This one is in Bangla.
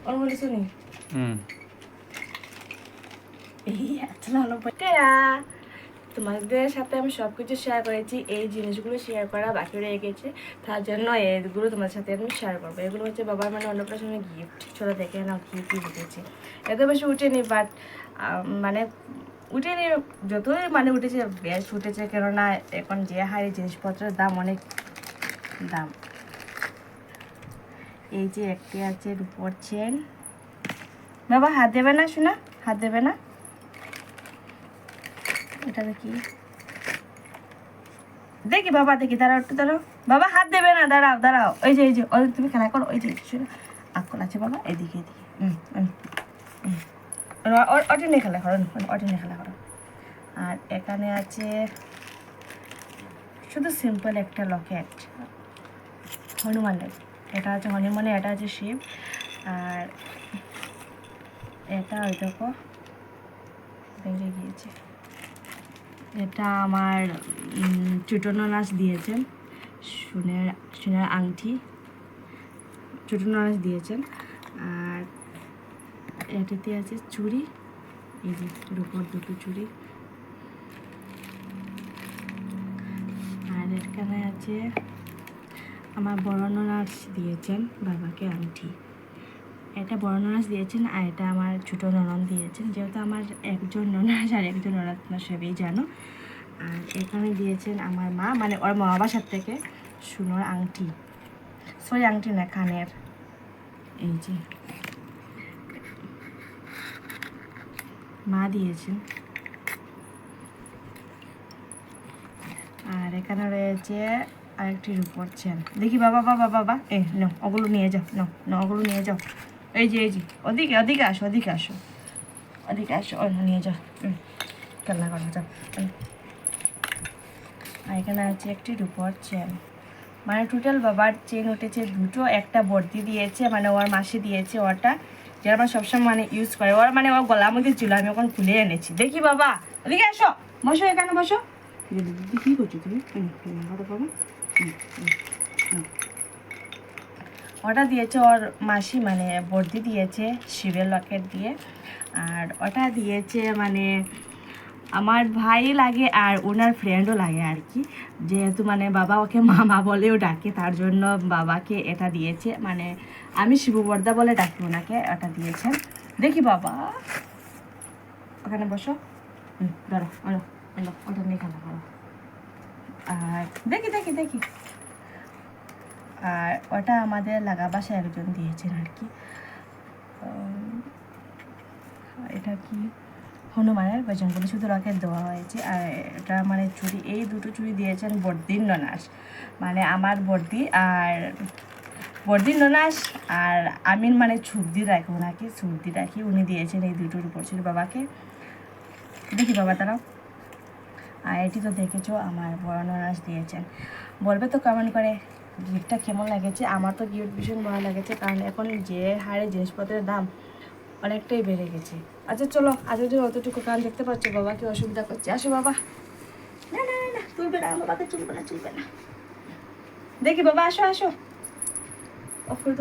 ওর বলেছ নি তোমাদের সাথে আমি সব কিছু শেয়ার করেছি, এই জিনিসগুলো শেয়ার করা বাকি রয়ে গেছে, তার জন্য এগুলো তোমার সাথে আমি শেয়ার করবো। এগুলো হচ্ছে বাবার মানে অন্নপ্রাশনের গিফট। ছোটো দেখে না কি কি উঠেছে, এত বেশি উঠেনি, বাট মানে উঠেনি, যতই মানে উঠেছে বেশ উঠেছে, কেননা এখন যে হারে জিনিসপত্রের দাম অনেক দাম। এই যে একটি আছে রূপোর চেন। বাবা হাত দেবে না শোনা, হাত দেবে না। এটা দেখি দেখি বাবা, দেখি দাঁড়াও একটু দাঁড়াও বাবা, হাত দেবে না, দাঁড়াও দাঁড়াও। ওই যে ওই তুমি খেলা করো, ওই যে আকল আছে বাবা, এদিকে এদিকে ওটা নিয়ে খেলা করো, ওটা নিয়ে খেলা করো। আর এখানে আছে শুধু সিম্পল একটা লকেট হনুমানের, এটা আছে হনুমানের, এটা আছে শিব। আর এটা ওই দেখো ভেঙে গিয়েছে, এটা আমার ছোটো ননাস দিয়েছেন, সোনার আংটি ছোটো ননাস দিয়েছেন। আর এটাতে আছে চুড়ি, এই যে রূপোর দুটো চুড়ি। আর এখানে আছে আমার বড় ননাস দিয়েছেন বাবাকে আংটি, এটা বড় ননাস দিয়েছেন। আর এটা আমার ছোটো ননদ দিয়েছেন, যেহেতু আমার একজন ননাস আর একজন ননদ না সবই জানো। আর এখানে দিয়েছেন আমার মা, মানে ওর মা বাসার থেকে সোনার আংটি, সরি আংটি না কানের, এই যে মা দিয়েছেন। আর এখানে রয়েছে আরেকটি রূপোর চেন। দেখি বাবা বাবা বাবা, নাও ওগুলো নিয়ে যাও, নাও ওগুলো নিয়ে যাও। এই যে ওদিকে ওদিকে আসো, ওদিকে আসো, ওদিকে আসো, নিয়ে যাও, খেলনা করা যাও। আর এখানে আছে একটি রূপোর চেন, মানে টোটাল বাবার চেন উঠেছে দুটো, একটা বর্দি দিয়েছে, মানে ওর মাসি দিয়েছে ওটা, যেটা আমরা সবসময় মানে ইউজ করে, ওর মানে ওর গলার মধ্যে ছিল, আমি এখন খুলে এনেছি। দেখি বাবা ওদিকে আসো, বসো এখানে বসো। কী করছো তুমি? বাবা ওটা দিয়েছে ওর মাসি, মানে বর্দি দিয়েছে শিবের লকেট দিয়ে। আর ওটা দিয়েছে মানে আমার ভাই লাগে আর ওনার ফ্রেন্ডও লাগে আর কি, যেহেতু মানে বাবা ওকে মামা বলেও ডাকে, তার জন্য বাবাকে এটা দিয়েছে, মানে আমি শিববর্দা বলে ডাকি ওনাকে, এটা দিয়েছেন। দেখি বাবা ওখানে বসো, ধরো ওটা নিয়ে খেলা করো। আর দেখি দেখি দেখি আর ওটা আমাদের লাগা বাসায় একজন দিয়েছেন আর কি। এটা কি হনুমানের বজরংবলী শুধু রকেট দেওয়া হয়েছে। আর এটা মানে চুড়ি, এই দুটো চুড়ি দিয়েছেন বর্দির ননাস, মানে আমার বর্দি আর বর্দির ননাস। আর আমিন মানে ছুর্দি রাখি ওনাকে, ছুর্দি রাখি, উনি দিয়েছেন এই দুটোর উপর ছিল বাবাকে। দেখি বাবা তারাও। আর এটি তো দেখেছো আমার বড় ননাস দিয়েছেন। বলবে তো কমেন্ট করে গিফটটা কেমন লাগেছে। আমার তো গিফট ভীষণ ভালো লাগেছে, কারণ এখন যে হারে জিনিসপত্রের দাম অনেকটাই বেড়ে গেছে। আচ্ছা চলো, আজকের জন্য অতটুকু, কারণ দেখতে পাচ্ছ বাবাকে অসুবিধা করছে। আসো বাবা, না না না তুলবে না, বাবাকে চলবে না, চলবে না। দেখি বাবা, আসো আসো, অফুর